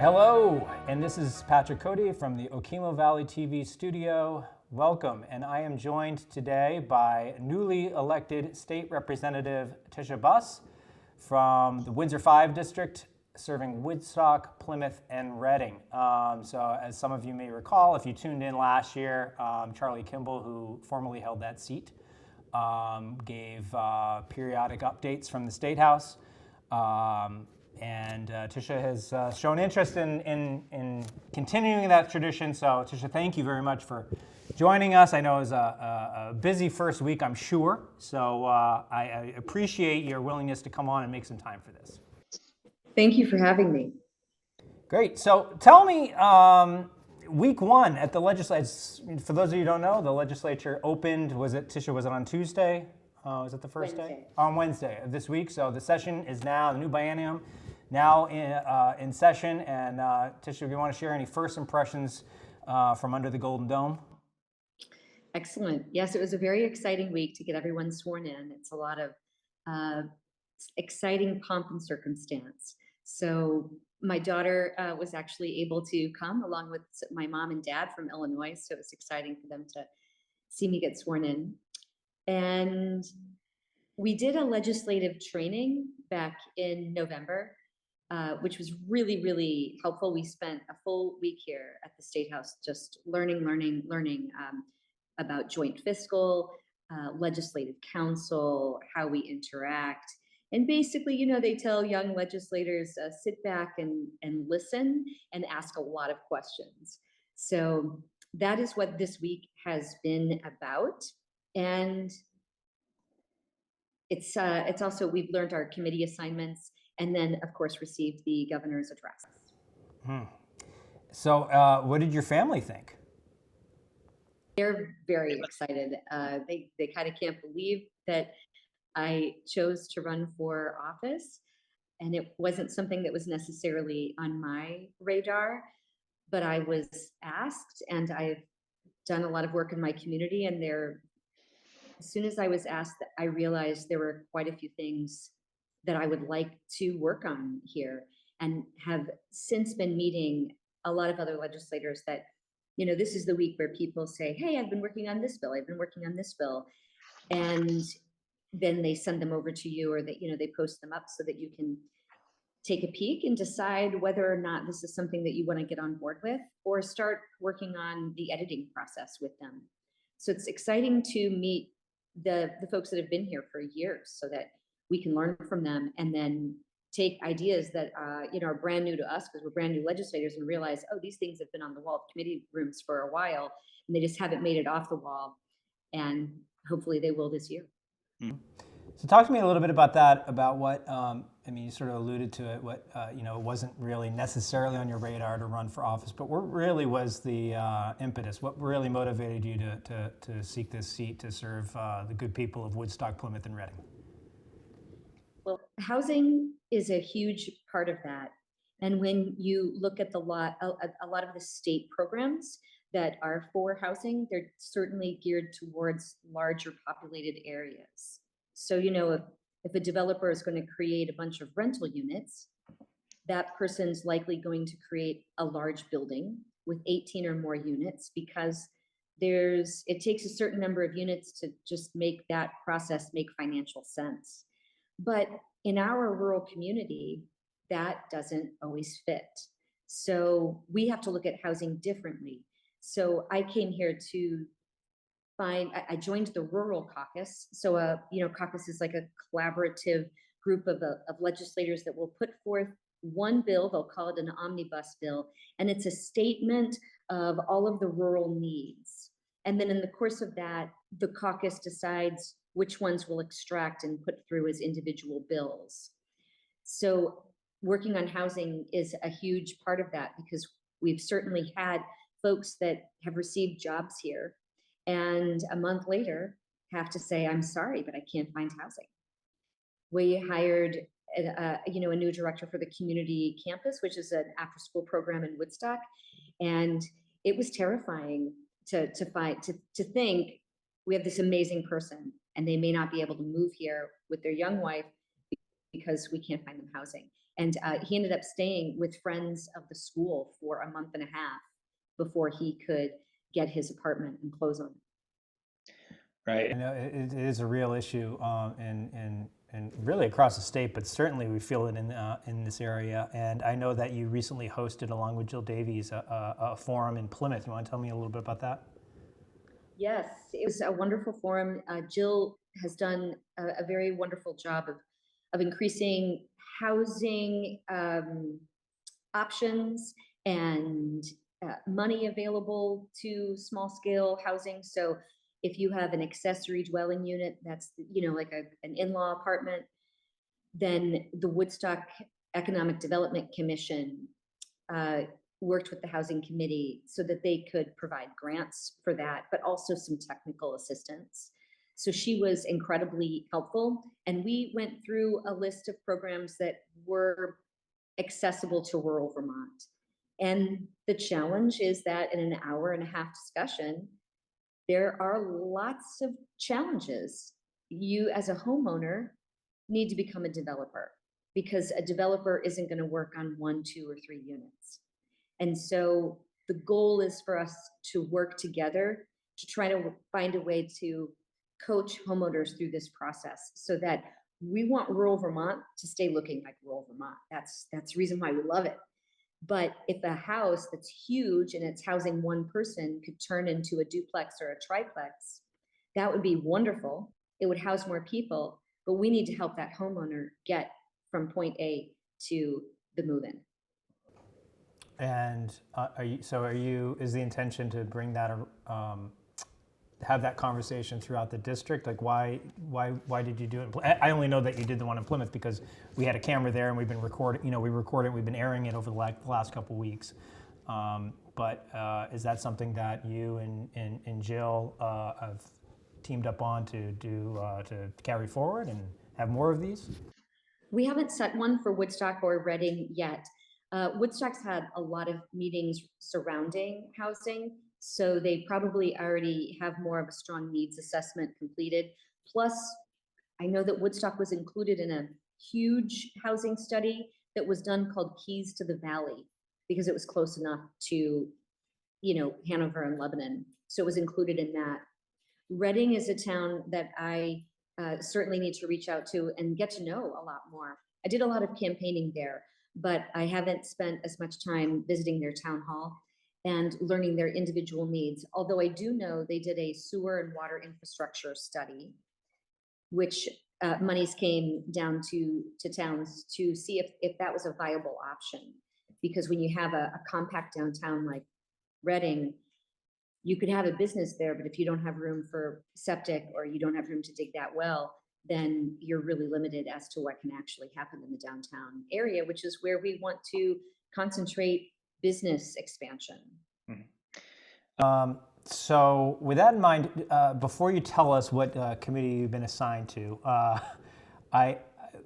Hello, and this is Patrick Cody from the Okemo Valley TV studio. Welcome, and I am joined today by newly elected State Representative Tesha from the Windsor 5 district, serving Woodstock, Plymouth, and Reading. So as some of you may recall, if you tuned in last year, Charlie Kimball, who formerly held that seat, gave periodic updates from the State House. And Tesha has shown interest in continuing that tradition. So Tesha, thank you very much for joining us. I know it was a busy first week, I'm sure. So I appreciate your willingness to come on and make some time for this. Thank you for having me. Great. So tell me, week one at the legislature, for those of you who don't know, the legislature opened, Tesha, was it on Tuesday? Was it the first day? On Wednesday of this week. So the session is now, the new biennium, now in session. And Tesha, if you want to share any first impressions from under the Golden Dome? Excellent. Yes, it was a very exciting week to get everyone sworn in. It's a lot of exciting pomp and circumstance. So my daughter was actually able to come along with my mom and dad from Illinois. So it was exciting for them to see me get sworn in. And we did a legislative training back in November, which was really, really helpful. We spent a full week here at the State House just learning about joint fiscal, legislative council, how we interact. And basically, they tell young legislators, sit back and listen and ask a lot of questions. So that is what this week has been about. And it's also, we've learned our committee assignments and then, of course, received the governor's address. So what did your family think? They're very excited. They kind of can't believe that I chose to run for office. And it wasn't something that was necessarily on my radar, but I was asked, and I've done a lot of work in my community, and as soon as I was asked, I realized there were quite a few things that I would like to work on here, and have since been meeting a lot of other legislators that, this is the week where people say, hey, I've been working on this bill. I've been working on this bill. And then they send them over to you, or that, they post them up so that you can take a peek and decide whether or not this is something that you want to get on board with, or start working on the editing process with them. So it's exciting to meet the folks that have been here for years so that we can learn from them and then take ideas that are brand new to us, because we're brand new legislators, and realize, oh, these things have been on the wall of committee rooms for a while and they just haven't made it off the wall, and hopefully they will this year. Mm-hmm. So talk to me a little bit about that, about what, you sort of alluded to it, what, it wasn't really necessarily on your radar to run for office, but what really was the impetus? What really motivated you to seek this seat to serve the good people of Woodstock, Plymouth, and Reading? Well, housing is a huge part of that. And when you look at a lot of the state programs that are for housing, they're certainly geared towards larger populated areas. So, if a developer is going to create a bunch of rental units, that person's likely going to create a large building with 18 or more units, because it takes a certain number of units to just make that process make financial sense. But in our rural community, that doesn't always fit. So we have to look at housing differently. So I came here to I joined the Rural Caucus. So, caucus is like a collaborative group of legislators that will put forth one bill. They'll call it an omnibus bill, and it's a statement of all of the rural needs. And then in the course of that, the caucus decides which ones will extract and put through as individual bills. So working on housing is a huge part of that, because we've certainly had folks that have received jobs here and a month later have to say, I'm sorry, but I can't find housing. We hired a new director for the community campus, which is an after-school program in Woodstock. And it was terrifying to think we have this amazing person and they may not be able to move here with their young wife because we can't find them housing. And he ended up staying with friends of the school for a month and a half before he could get his apartment and close on it. Right. I know it is a real issue and really across the state, but certainly we feel it in this area. And I know that you recently hosted, along with Jill Davies, a forum in Plymouth. You want to tell me a little bit about that? Yes, it was a wonderful forum. Jill has done a very wonderful job of increasing housing options and money available to small scale housing. So if you have an accessory dwelling unit that's, like an in-law apartment, then the Woodstock Economic Development Commission worked with the housing committee so that they could provide grants for that, but also some technical assistance. So she was incredibly helpful. And we went through a list of programs that were accessible to rural Vermont. And the challenge is that in an hour and a half discussion, there are lots of challenges. You, as a homeowner, need to become a developer, because a developer isn't going to work on 1, 2, or 3 units. And so the goal is for us to work together to try to find a way to coach homeowners through this process, so that we want rural Vermont to stay looking like rural Vermont. That's the reason why we love it. But if a house that's huge and it's housing one person could turn into a duplex or a triplex, that would be wonderful. It would house more people, but we need to help that homeowner get from point A to the move-in. And is the intention to bring that, have that conversation throughout the district? Like, why did you do it? I only know that you did the one in Plymouth because we had a camera there and we've been recording, we've been airing it over the last couple of weeks. But is that something that you and Jill have teamed up on to carry forward and have more of these? We haven't set one for Woodstock or Reading yet. Woodstock's had a lot of meetings surrounding housing, so they probably already have more of a strong needs assessment completed. Plus, I know that Woodstock was included in a huge housing study that was done called Keys to the Valley, because it was close enough to, Hanover and Lebanon. So it was included in that. Reading is a town that I certainly need to reach out to and get to know a lot more. I did a lot of campaigning there, but I haven't spent as much time visiting their town hall and learning their individual needs. Although I do know they did a sewer and water infrastructure study, which monies came down to towns to see if that was a viable option. Because when you have a compact downtown like Reading, you could have a business there, but if you don't have room for septic or you don't have room to dig that well, then you're really limited as to what can actually happen in the downtown area, which is where we want to concentrate business expansion. So with that in mind, before you tell us what committee you've been assigned to, I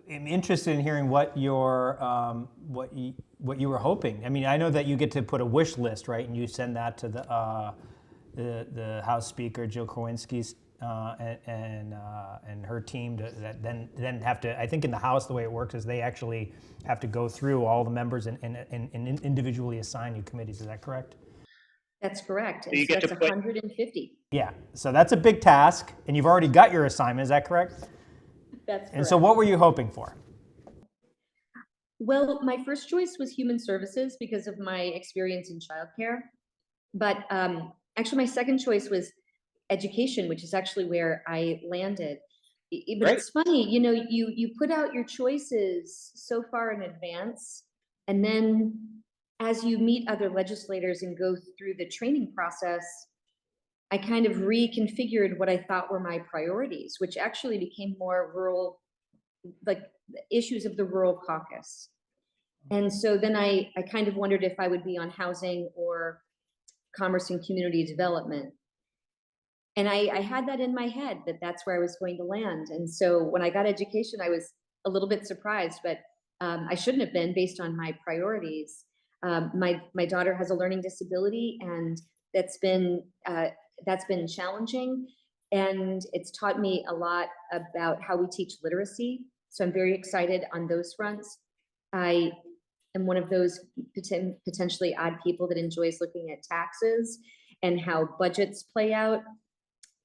am interested in hearing what what you were hoping. I mean, I know that you get to put a wish list, right, and you send that to the House Speaker Jill Kowinski and her team that then have to. I think in the House the way it works is they actually have to go through all the members and individually assign you committees. Is that correct? That's correct. So you get that's to put 150. Yeah. So that's a big task, and you've already got your assignment. Is that correct? That's correct. And so, what were you hoping for? Well, my first choice was human services because of my experience in childcare. But actually, my second choice was education, which is actually where I landed. But Great. it's funny, you put out your choices so far in advance, and then as you meet other legislators and go through the training process, I kind of reconfigured what I thought were my priorities, which actually became more rural, like issues of the rural caucus. And so then I kind of wondered if I would be on housing or commerce and community development. And I had that in my head that that's where I was going to land. And so when I got education, I was a little bit surprised, but I shouldn't have been based on my priorities. My daughter has a learning disability, and that's been challenging. And it's taught me a lot about how we teach literacy. So I'm very excited on those fronts. I am one of those potentially odd people that enjoys looking at taxes and how budgets play out.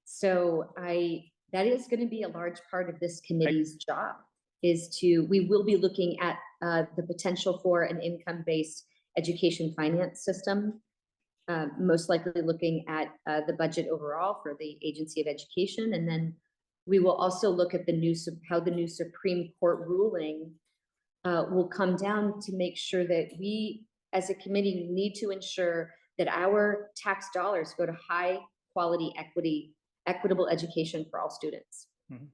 So that is going to be a large part of this committee's job, we will be looking at the potential for an income-based education finance system, most likely looking at the budget overall for the Agency of Education. And then we will also look at how the new Supreme Court ruling will come down to make sure that we, as a committee, need to ensure that our tax dollars go to high quality equitable education for all students. Mm-hmm.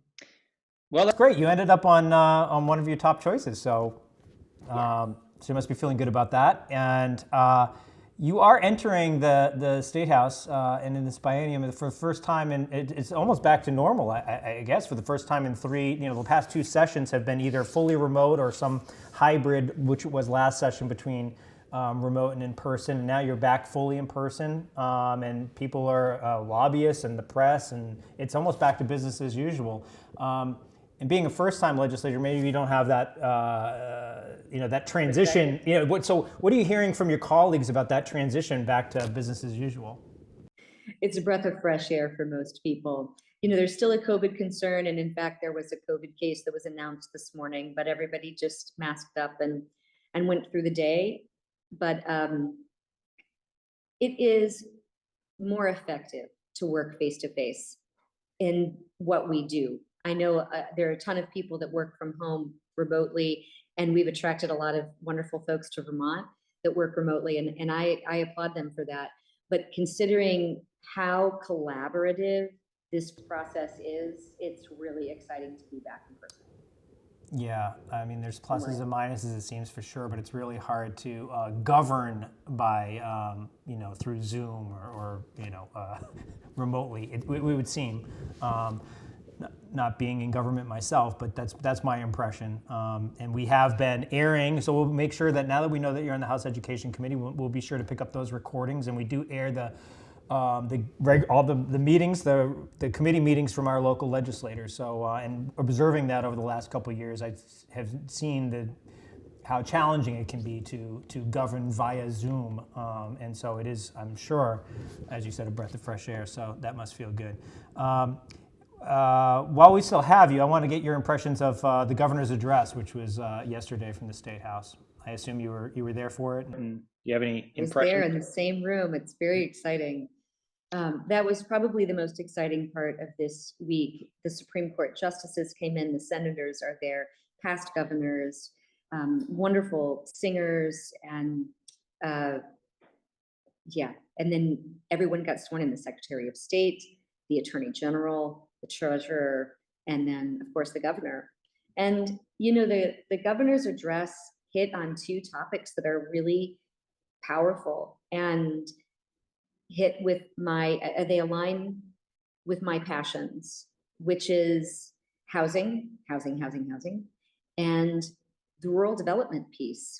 Well, that's great. You ended up on one of your top choices, so so you must be feeling good about that. And you are entering the State House and in this biennium for the first time, and it's almost back to normal, I guess, for the first time in the past two sessions have been either fully remote or some hybrid, which was last session between remote and in person. And now you're back fully in person, and people are lobbyists and the press, and it's almost back to business as usual. And being a first-time legislator, maybe you don't have that, that transition. So what are you hearing from your colleagues about that transition back to business as usual? It's a breath of fresh air for most people. There's still a COVID concern, and in fact, there was a COVID case that was announced this morning, but everybody just masked up and went through the day. But it is more effective to work face-to-face in what we do. I know there are a ton of people that work from home remotely, and we've attracted a lot of wonderful folks to Vermont that work remotely, and I applaud them for that. But considering how collaborative this process is, it's really exciting to be back in person. Yeah, I mean, there's pluses and minuses, it seems, for sure, but it's really hard to govern by, through Zoom or remotely. It would seem. Not being in government myself, but that's my impression. And we have been airing, so we'll make sure that now that we know that you're on the House Education Committee, we'll be sure to pick up those recordings, and we do air all the meetings, the committee meetings from our local legislators. So and observing that over the last couple of years, I have seen how challenging it can be to govern via Zoom, and so it is, I'm sure, as you said, a breath of fresh air. So that must feel good. While we still have you, I want to get your impressions of the governor's address, which was yesterday from the State House. I assume you were there for it. And do you have any impressions? I was there in the same room. It's very exciting. That was probably the most exciting part of this week. The Supreme Court justices came in, the senators are there, past governors, wonderful singers, and and then everyone got sworn in, the Secretary of State, the Attorney General, the Treasurer, and then, of course, the governor. And, the governor's address hit on two topics that are really powerful and they align with my passions, which is housing, and the rural development piece.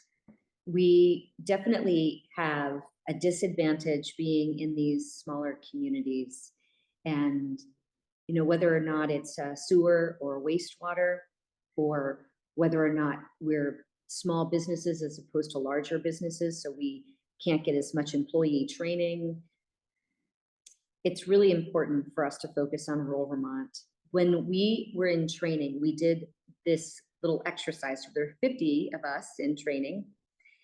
We definitely have a disadvantage being in these smaller communities, and whether or not it's sewer or wastewater, or whether or not we're small businesses as opposed to larger businesses, so we can't get as much employee training. It's really important for us to focus on rural Vermont. When we were in training, we did this little exercise. There were 50 of us in training,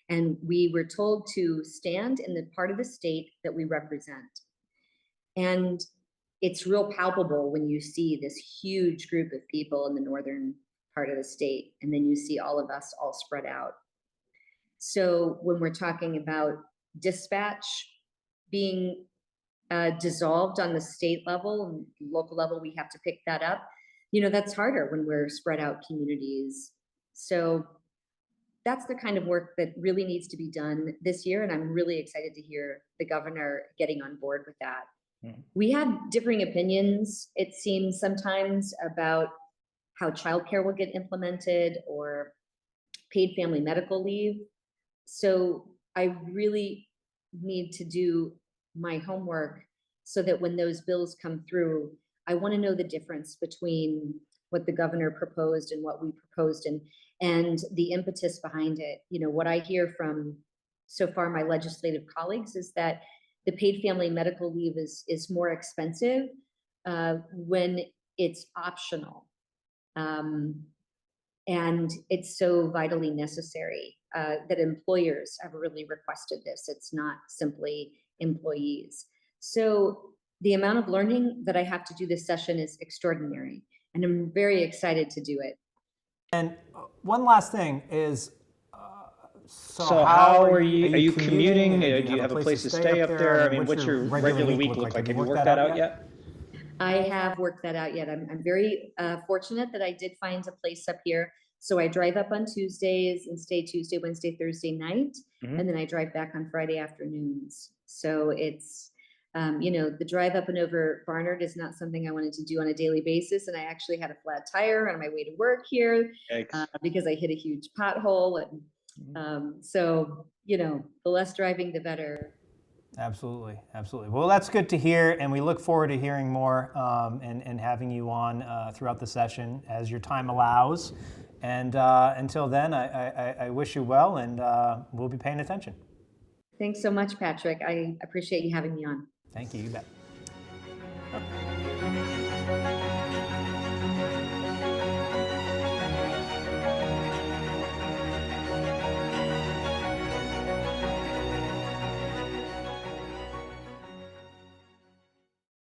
and we were told to stand in the part of the state that we represent. And it's real palpable when you see this huge group of people in the northern part of the state, and then you see all of us all spread out. So when we're talking about dispatch being dissolved on the state level and local level, we have to pick that up. That's harder when we're spread out communities. So that's the kind of work that really needs to be done this year, and I'm really excited to hear the governor getting on board with that. We have differing opinions, it seems sometimes, about how childcare will get implemented or paid family medical leave. So I really need to do my homework so that when those bills come through, I want to know the difference between what the governor proposed and what we proposed, and the impetus behind it. You know, what I hear from so far my legislative colleagues is that the paid family medical leave is more expensive when it's optional. And it's so vitally necessary that employers have really requested this. It's not simply employees. So the amount of learning that I have to do this session is extraordinary, and I'm very excited to do it. And one last thing is, So how are you? Are Are you commuting? Do Do you have a place to stay up there? I mean, what's your regular week look like? Have you worked that out yet? I have worked that out yet. I'm very fortunate that I did find a place up here. So I drive up on Tuesdays and stay Tuesday, Wednesday, Thursday night, and then I drive back on Friday afternoons. So it's, you know, the drive up and over Barnard is not something I wanted to do on a daily basis. And I actually had a flat tire on my way to work here because I hit a huge pothole. And so, you know, the less driving, the better. Absolutely, absolutely. Well, that's good to hear, and we look forward to hearing more and having you on throughout the session as your time allows. And until then, I wish you well, and we'll be paying attention. Thanks so much, Patrick. I appreciate you having me on. Thank you. You bet.